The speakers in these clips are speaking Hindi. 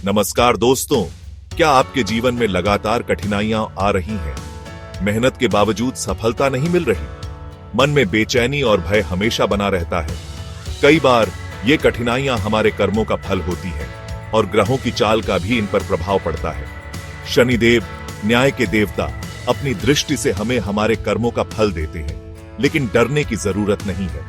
नमस्कार दोस्तों, क्या आपके जीवन में लगातार कठिनाइयां आ रही हैं? मेहनत के बावजूद सफलता नहीं मिल रही? मन में बेचैनी और भय हमेशा बना रहता है। कई बार ये कठिनाइयां हमारे कर्मों का फल होती हैं और ग्रहों की चाल का भी इन पर प्रभाव पड़ता है। शनिदेव, न्याय के देवता, अपनी दृष्टि से हमें हमारे कर्मों का फल देते हैं, लेकिन डरने की जरूरत नहीं है।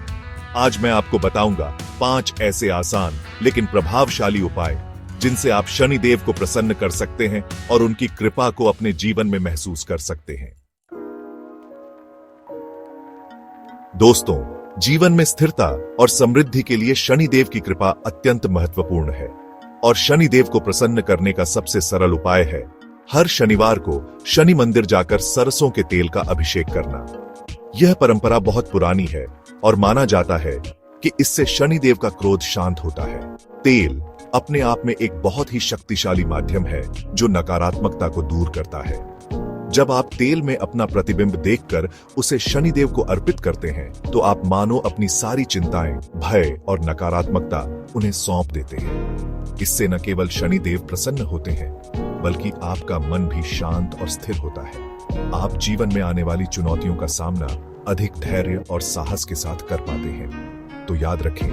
आज मैं आपको बताऊंगा 5 ऐसे आसान लेकिन प्रभावशाली उपाय जिनसे आप शनिदेव को प्रसन्न कर सकते हैं और उनकी कृपा को अपने जीवन में महसूस कर सकते हैं। दोस्तों, जीवन में स्थिरता और समृद्धि के लिए शनिदेव की कृपा अत्यंत महत्वपूर्ण है और शनिदेव को प्रसन्न करने का सबसे सरल उपाय है हर शनिवार को शनि मंदिर जाकर सरसों के तेल का अभिषेक करना। यह परंपरा बहुत पुरानी है और माना जाता है कि इससे शनिदेव का क्रोध शांत होता है। तेल अपने आप में एक बहुत ही शक्तिशाली माध्यम है जो नकारात्मकता को दूर करता है। जब आप तेल में अपना प्रतिबिंब देखकर उसे शनिदेव को अर्पित करते हैं, तो आप मानो अपनी सारी चिंताएं, भय और नकारात्मकता उन्हें सौंप देते हैं। इससे न केवल शनिदेव प्रसन्न होते हैं, बल्कि आपका मन भी शांत और स्थिर होता है। आप जीवन में आने वाली चुनौतियों का सामना अधिक धैर्य और साहस के साथ कर पाते हैं। तो याद रखें,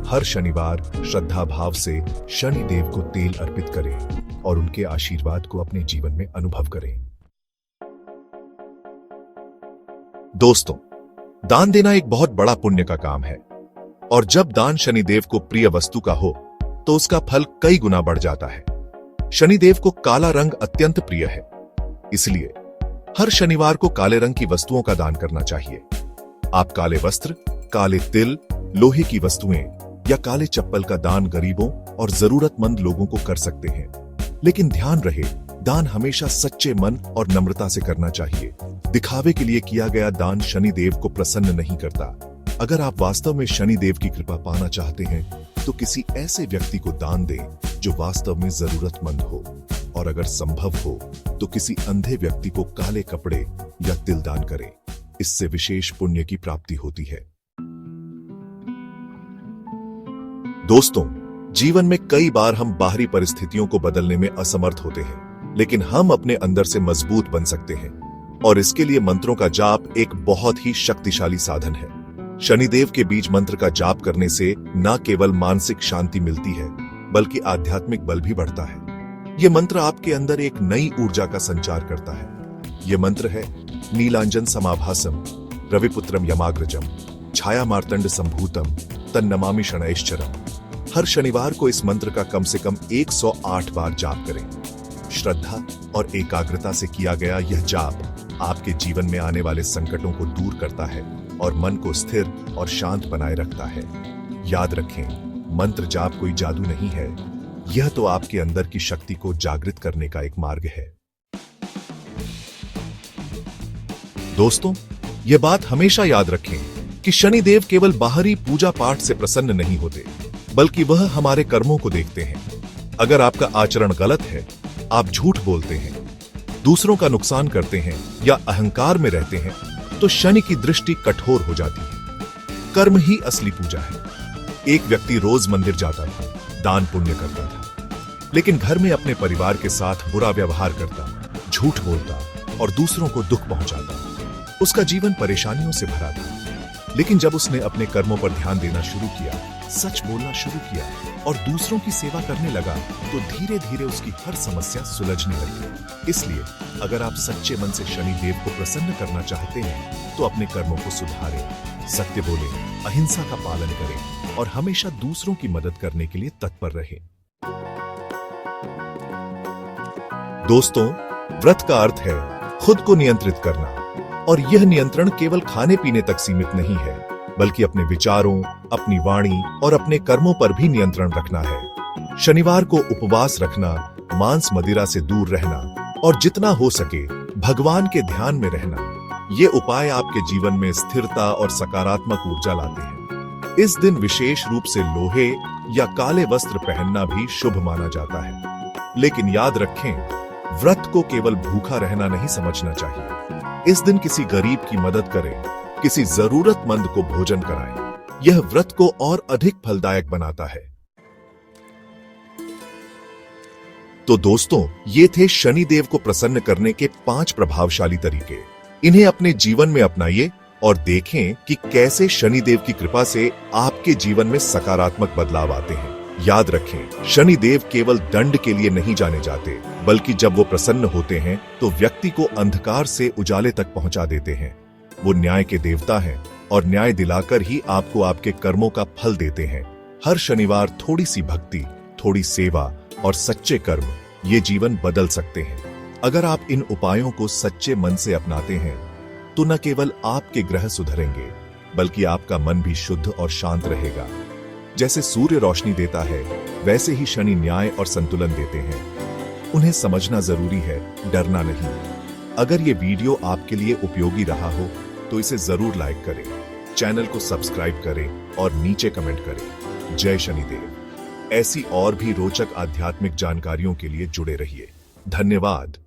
हर शनिवार श्रद्धा भाव से शनिदेव को तेल अर्पित करें और उनके आशीर्वाद को अपने जीवन में अनुभव करें। दोस्तों, दान देना एक बहुत बड़ा पुण्य का काम है और जब दान शनिदेव को प्रिय वस्तु का हो तो उसका फल कई गुना बढ़ जाता है। शनिदेव को काला रंग अत्यंत प्रिय है, इसलिए हर शनिवार को काले रंग की वस्तुओं का दान करना चाहिए। आप काले वस्त्र, काले तिल, लोहे की वस्तुएं या काले चप्पल का दान गरीबों और जरूरतमंद लोगों को कर सकते हैं, लेकिन ध्यान रहे, दान हमेशा सच्चे मन और नम्रता से करना चाहिए। दिखावे के लिए किया गया दान शनिदेव को प्रसन्न नहीं करता। अगर आप वास्तव में शनिदेव की कृपा पाना चाहते हैं तो किसी ऐसे व्यक्ति को दान दें जो वास्तव में जरूरतमंद हो, और अगर संभव हो तो किसी अंधे व्यक्ति को काले कपड़े या तिल दान करें। इससे विशेष पुण्य की प्राप्ति होती है। दोस्तों, जीवन में कई बार हम बाहरी परिस्थितियों को बदलने में असमर्थ होते हैं, लेकिन हम अपने अंदर से मजबूत बन सकते हैं और इसके लिए मंत्रों का जाप एक बहुत ही शक्तिशाली साधन है। शनिदेव के बीज मंत्र का जाप करने से न केवल मानसिक शांति मिलती है, बल्कि आध्यात्मिक बल भी बढ़ता है। यह मंत्र आपके अंदर एक नई ऊर्जा का संचार करता है। यह मंत्र है नीलांजन समाभासम रविपुत्रम यमाग्रजम छाया मार्तंड संभूतम तन्नमामि शनैश्चरम। हर शनिवार को इस मंत्र का कम से कम 108 बार जाप करें। श्रद्धा और एकाग्रता से किया गया यह जाप आपके जीवन में आने वाले संकटों को दूर करता है और मन को स्थिर और शांत बनाए रखता है। याद रखें, मंत्र जाप कोई जादू नहीं है, यह तो आपके अंदर की शक्ति को जागृत करने का एक मार्ग है। दोस्तों, यह बात हमेशा याद रखें कि शनिदेव केवल बाहरी पूजा पाठ से प्रसन्न नहीं होते, बल्कि वह हमारे कर्मों को देखते हैं। अगर आपका आचरण गलत है, आप झूठ बोलते हैं, दूसरों का नुकसान करते हैं या अहंकार में रहते हैं, तो शनि की दृष्टि कठोर हो जाती है। कर्म ही असली पूजा है। एक व्यक्ति रोज मंदिर जाता था, दान पुण्य करता था, लेकिन घर में अपने परिवार के साथ बुरा व्यवहार करता, झूठ बोलता और दूसरों को दुख पहुंचाता। उसका जीवन परेशानियों से भरा था। लेकिन जब उसने अपने कर्मों पर ध्यान देना शुरू किया, सच बोलना शुरू किया और दूसरों की सेवा करने लगा, तो धीरे धीरे उसकी हर समस्या सुलझने लगी। इसलिए अगर आप सच्चे मन से शनिदेव को प्रसन्न करना चाहते हैं, तो अपने कर्मों को सुधारें, सत्य बोलें, अहिंसा का पालन करें और हमेशा दूसरों की मदद करने के लिए तत्पर रहें। दोस्तों, व्रत का अर्थ है खुद को नियंत्रित करना, और यह नियंत्रण केवल खाने पीने तक सीमित नहीं है, बल्कि अपने विचारों, अपनी वाणी और अपने कर्मों पर भी नियंत्रण रखना है। शनिवार को उपवास रखना, मांस मदिरा से दूर रहना और जितना हो सके भगवान के ध्यान में रहना, ये उपाय आपके जीवन में स्थिरता और सकारात्मक ऊर्जा लाते हैं। इस दिन विशेष रूप से लोहे या काले वस्त्र पहनना भी शुभ माना जाता है। लेकिन याद रखें, व्रत को केवल भूखा रहना नहीं समझना चाहिए। इस दिन किसी गरीब की मदद करें, किसी जरूरतमंद को भोजन कराएं। यह व्रत को और अधिक फलदायक बनाता है। तो दोस्तों, ये थे शनिदेव को प्रसन्न करने के 5 प्रभावशाली तरीके। इन्हें अपने जीवन में अपनाइए और देखें कि कैसे शनिदेव की कृपा से आपके जीवन में सकारात्मक बदलाव आते हैं। याद रखें, शनिदेव केवल दंड के लिए नहीं जाने जाते, बल्कि जब वो प्रसन्न होते हैं तो व्यक्ति को अंधकार से उजाले तक पहुंचा देते हैं। वो न्याय के देवता हैं और न्याय दिलाकर ही आपको आपके कर्मों का फल देते हैं। हर शनिवार थोड़ी सी भक्ति, थोड़ी सेवा और सच्चे कर्म ये जीवन बदल सकते हैं। अगर आप इन उपायों को सच्चे मन से अपनाते हैं तो न केवल आपके ग्रह सुधरेंगे, बल्कि आपका मन भी शुद्ध और शांत रहेगा। जैसे सूर्य रोशनी देता है, वैसे ही शनि न्याय और संतुलन देते हैं। उन्हें समझना जरूरी है, डरना नहीं। अगर ये वीडियो आपके लिए उपयोगी रहा हो तो इसे जरूर लाइक करें, चैनल को सब्सक्राइब करें और नीचे कमेंट करें। जय शनिदेव। ऐसी और भी रोचक आध्यात्मिक जानकारियों के लिए जुड़े रहिए। धन्यवाद।